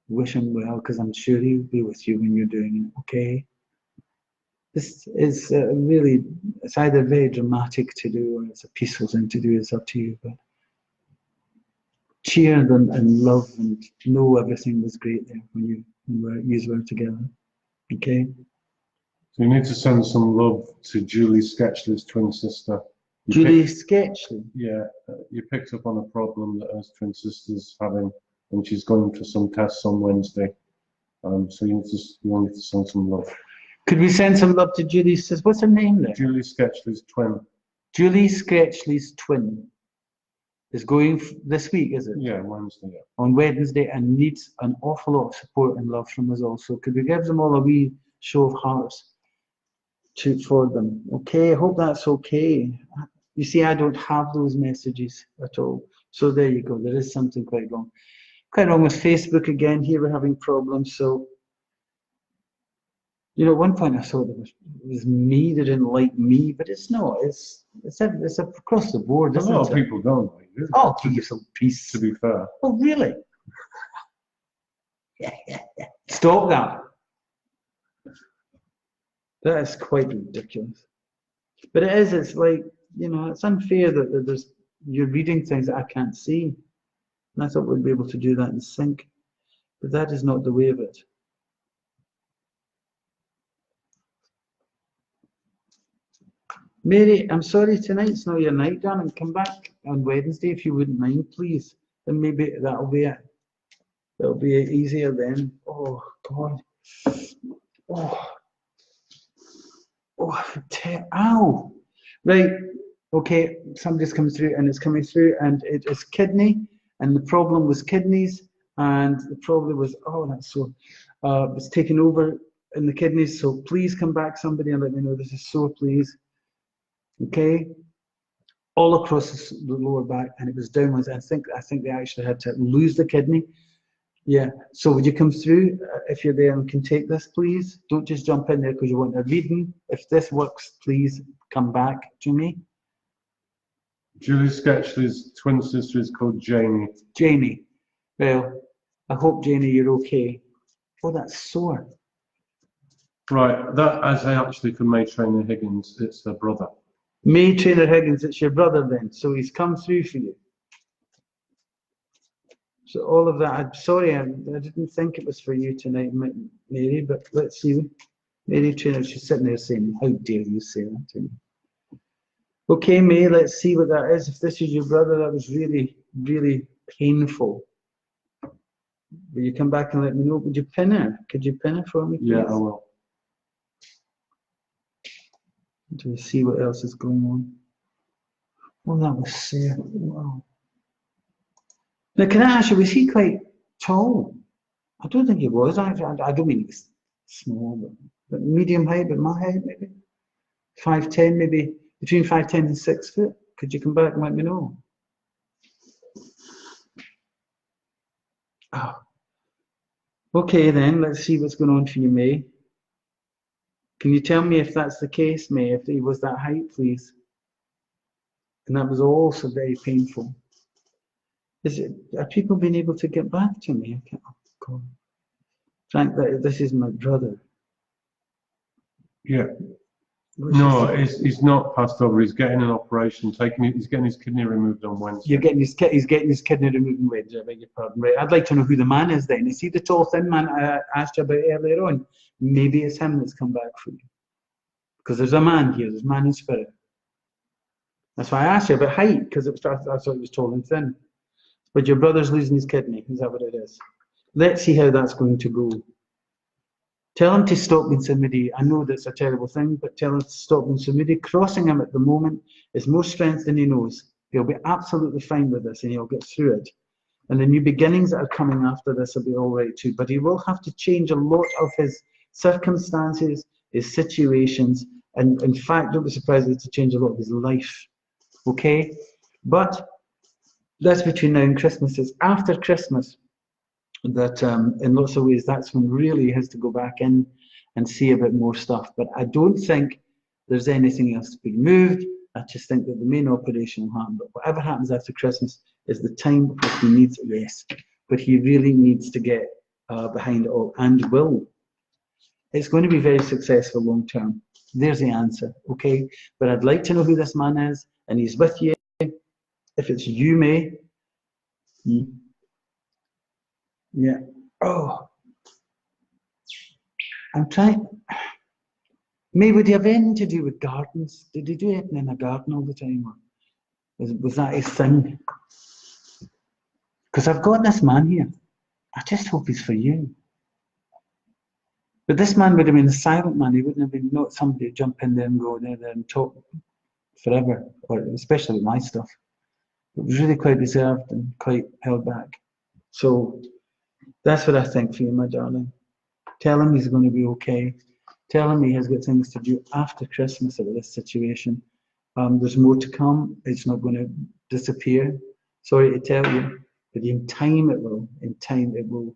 wish him well, because I'm sure he'll be with you when you're doing it, okay? This is really, it's either very dramatic to do or it's a peaceful thing to do, it's up to you, but cheer them and love and know everything was great there when you were together, okay? So you need to send some love to Julie Sketchley's twin sister. Julie Sketchley? Yeah, you picked up on a problem that her twin sister's having, and she's going for some tests on Wednesday. So you need to send some love. Could we send some love to Julie's sister? What's her name there? Julie Sketchley's twin. Julie Sketchley's twin is going this week, is it? Yeah, Wednesday. Yeah. On Wednesday, and needs an awful lot of support and love from us also. Could we give them all a wee show of hearts for them? Okay, I hope that's okay. You see, I don't have those messages at all. So there you go. There is something quite wrong. Quite wrong with Facebook again. Here we're having problems. So, you know, at one point I thought it was me, they didn't like me, but it's not. It's across the board, isn't it? A lot of people don't like you. Oh, give you some peace. To be fair. Oh, really? Yeah. Stop that. That is quite ridiculous. But it is, it's like, you know, it's unfair that you're reading things that I can't see. And I thought we'd be able to do that in sync. But that is not the way of it. Mary, I'm sorry, tonight's not your night, darling. Come back on Wednesday if you wouldn't mind, please. And maybe that'll be it. That'll be easier then. Oh, God. Ow. Right. Okay, somebody's come through and it's coming through and it is kidney, and the problem was kidneys, and the problem was, oh, that's so, it's taken over in the kidneys, so please come back, somebody, and let me know this is sore, please. Okay, all across the lower back, and it was downwards. I think they actually had to lose the kidney. Yeah, so would you come through if you're there and can take this, please? Don't just jump in there because you want a reading. If this works, please come back to me. Julie Sketchley's twin sister is called Janie. Janie. Well, I hope, Janie, you're okay. Oh, that's sore. Right, that is actually for May Trainer Higgins. It's her brother. May Trainer Higgins, it's your brother then. So he's come through for you. So all of that, I'm sorry, I didn't think it was for you tonight, Mary, but let's see. Mary Trainer, she's sitting there saying, how dare you say that to me? Okay, May, let's see what that is. If this is your brother, that was really, really painful. Will you come back and let me know? Would you pin her? Could you pin her for me, please? Yeah, I will. To see what else is going on. Oh, that was sad. Wow. Now, can I ask you, was he quite tall? I don't think he was. I don't mean he was small, but medium height, but my height maybe. 5'10", maybe between 5'10" and 6 foot. Could you come back and let me know? Oh. Okay, then let's see what's going on for you, May. Can you tell me if that's the case, May, if he was that height, please? And that was also very painful. Are people being able to get back to me? I can't, oh God. Frank, this is my brother. Yeah. No, he's not passed over. He's getting an operation. He's getting his kidney removed on Wednesday. He's getting his kidney removed on Wednesday. I beg your pardon. Right. I'd like to know who the man is then. Is he the tall, thin man I asked you about earlier on? Maybe it's him that's come back for you. Because there's a man here. There's a man in spirit. That's why I asked you about height, because I thought he was tall and thin. But your brother's losing his kidney. Is that what it is? Let's see how that's going to go. Tell him to stop being somebody. I know that's a terrible thing, but tell him to stop being somebody. Crossing him at the moment is more strength than he knows. He'll be absolutely fine with this and he'll get through it. And the new beginnings that are coming after this will be all right too. But he will have to change a lot of his circumstances, his situations, and in fact, don't be surprised if to change a lot of his life. Okay? But that's between now and Christmas. It's after Christmas that in lots of ways that's when really he has to go back in and see a bit more stuff. But I don't think there's anything else to be moved. I just think that the main operation will happen. But whatever happens after Christmas is the time where he needs rest. But he really needs to get behind it all and will. It's going to be very successful long term. There's the answer, okay? But I'd like to know who this man is, and he's with you. If it's you, May. Yeah. Oh. I'm trying. May, would he have anything to do with gardens? Did he do anything in a garden all the time? Or was that his thing? Because I've got this man here. I just hope he's for you. But this man would have been a silent man. He wouldn't have been not somebody to jump in there and go there and talk forever, or especially with my stuff. It was really quite reserved and quite held back. So that's what I think for you, my darling. Tell him he's going to be okay. Tell him he has got things to do after Christmas about this situation. There's more to come. It's not going to disappear. Sorry to tell you, but in time it will. In time it will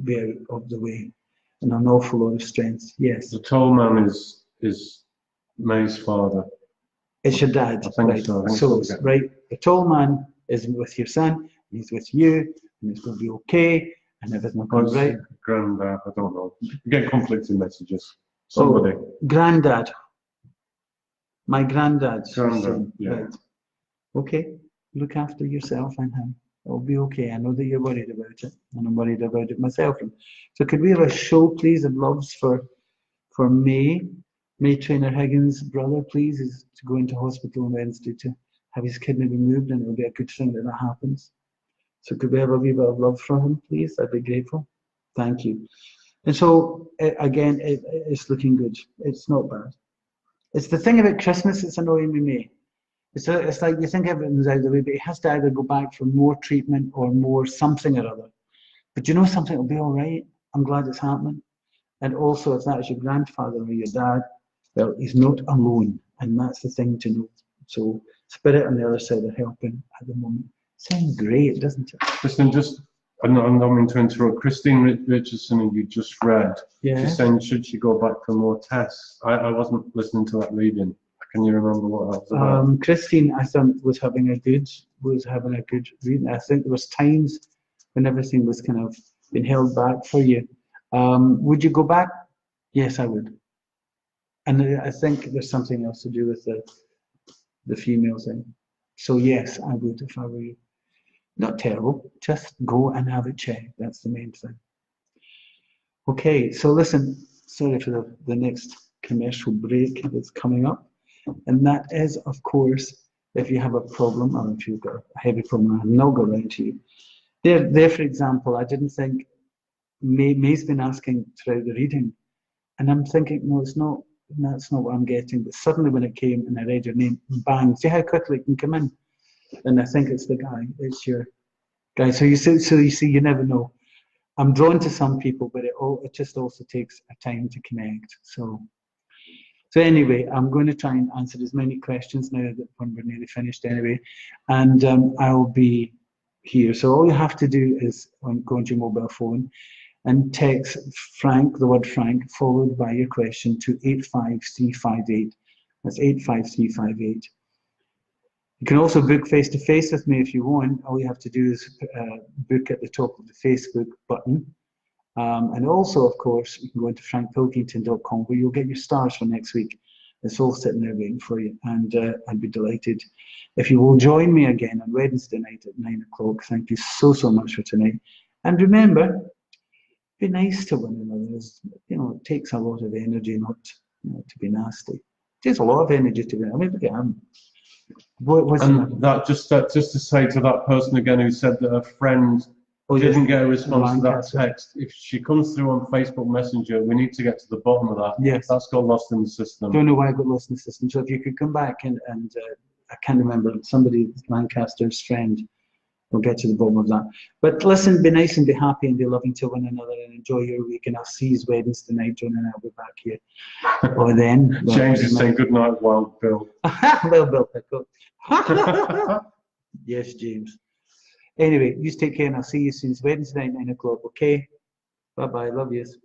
be out of the way. And an awful lot of strength. Yes. The tall man is May's father. It's your dad. I think right. so. I think So, so, yeah. right, the tall man is with your son, he's with you, and it's going to be okay, and everything will come right. Granddad, I don't know. You get conflicting messages. Somebody. Oh, granddad. My granddad. Granddad, yeah. Right. Okay, look after yourself and him. It'll be okay. I know that you're worried about it, and I'm worried about it myself. So could we have a show, please, of loves for May? May Trainer Higgins' brother, please, is to go into hospital on Wednesday to have his kidney removed, and it'll be a good thing that that happens. So could we have a wee bit of love for him, please? I'd be grateful. Thank you. And so, again, it's looking good. It's not bad. It's the thing about Christmas that's annoying me, May. It's like you think everything's out of the way, but he has to either go back for more treatment or more something or other. But you know something will be all right. I'm glad it's happening. And also, if that's your grandfather or your dad, well, he's not alone. And that's the thing to know. So, Spirit on the other side are helping at the moment. Sounds great, doesn't it? Listen, I don't mean to interrupt. Christine Richardson, who you just read, Yeah. she's saying, should she go back for more tests? I wasn't listening to that reading. Can you remember what that was about? Christine, I think, was having a good reading. I think there was times when everything was kind of been held back for you. Would you go back? Yes, I would. And I think there's something else to do with the female thing. So yes, I would if I were you. Not terrible. Just go and have it checked. That's the main thing. Okay, so listen. Sorry for the next commercial break that's coming up. And that is, of course, if you have a problem, or if you've got a heavy problem, I have not got around to you. There, for example, I didn't think May's been asking throughout the reading, and I'm thinking, no, it's not. That's not what I'm getting. But suddenly, when it came and I read your name, bang! See how quickly it can come in. And I think it's the guy. It's your guy. So you see, you never know. I'm drawn to some people, but it just also takes a time to connect. So anyway, I'm going to try and answer as many questions now that when we're nearly finished anyway, and I'll be here. So all you have to do is go onto your mobile phone and text Frank, the word Frank, followed by your question to 85358. That's 85358. You can also book face-to-face with me if you want. All you have to do is book at the top of the Facebook button. And also, of course, you can go into frankpilkington.com where you'll get your stars for next week. It's all sitting there waiting for you. And I'd be delighted if you will join me again on Wednesday night at 9 o'clock. Thank you so much for tonight. And remember, be nice to one another. It takes a lot of energy not to be nasty. It takes a lot of energy to be. I mean, look at him. And that just to say to that person again who said that a friend Oh, yes. didn't get a response to that Lancaster. text. If she comes through on Facebook Messenger, we need to get to the bottom of that. Yes. That's got lost in the system. Don't know why I got lost in the system. So if you could come back and I can't remember, somebody, Lancaster's friend, will get to the bottom of that. But listen, be nice and be happy and be loving to one another and enjoy your week. And I'll see you Wednesday night, John, and I'll be back here. Or then. James is saying good night, Wild Bill. Well, Bill, pick up. Yes, James. Anyway, you take care and I'll see you soon. It's Wednesday night, 9 o'clock, okay? Bye-bye. Love yous.